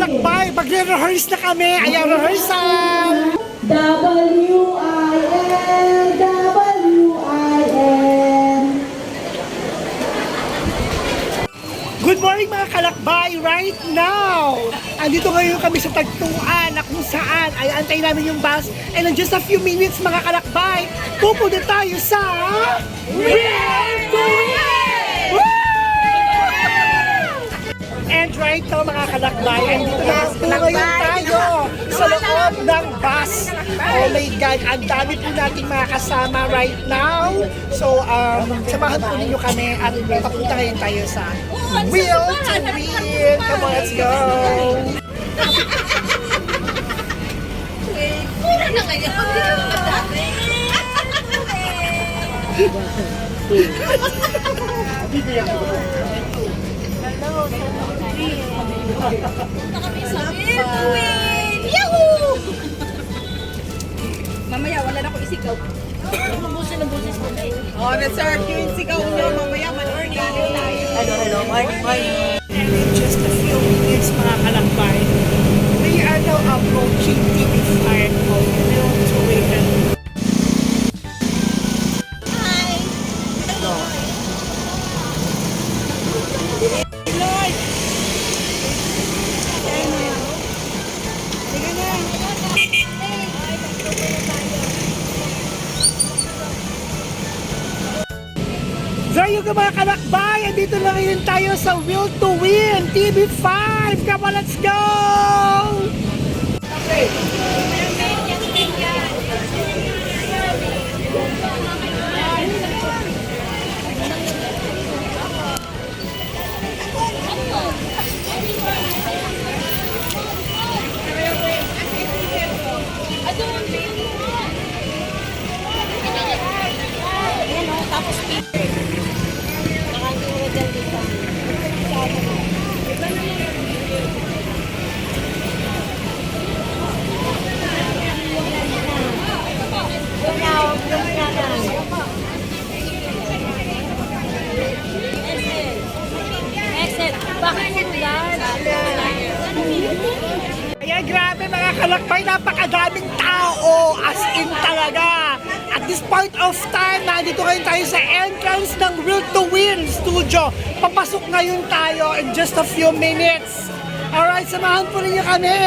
kalakbay, magre-rehearse na kami. Ayan, rehearsal! W-I-N, W-I-N. Good morning mga kalakbay, right now! Andito ngayon kami sa Tagtuan na kung saan ay antayin namin yung bus and in just a few minutes mga kalakbay, pupunta tayo sa Real to Win! Woo! And right now mga kalakbay, andito na ngayon tayo sa loob ng bus. Oh my God, ang dami po nating mga kasama right now. So, samahan po ninyo kami at papunta ngayon tayo sa Will to Win. Come on, let's go! Mura na ngayon. Punta kami sa Will to Win! Yahoo! Mamaya, wala na akong isigaw. Nabusin ang busis mo na eh. Oh, na-serve yung sigaw nyo mamaya. Morning. Hello, morning. And in just a few minutes mga kalakbay, we are now approaching TV5 of Will to Win. There you go mga kalakbay! Andito na ngayon tayo sa Will to Win TV5! Come on, let's go! Kaya grabe mga kalakbay, napakadaming tao, as in talaga. At this point of time, nandito ngayon tayo sa entrance ng Will to Win studio. Papasok ngayon tayo in just a few minutes. Alright, samahan po ninyo kami.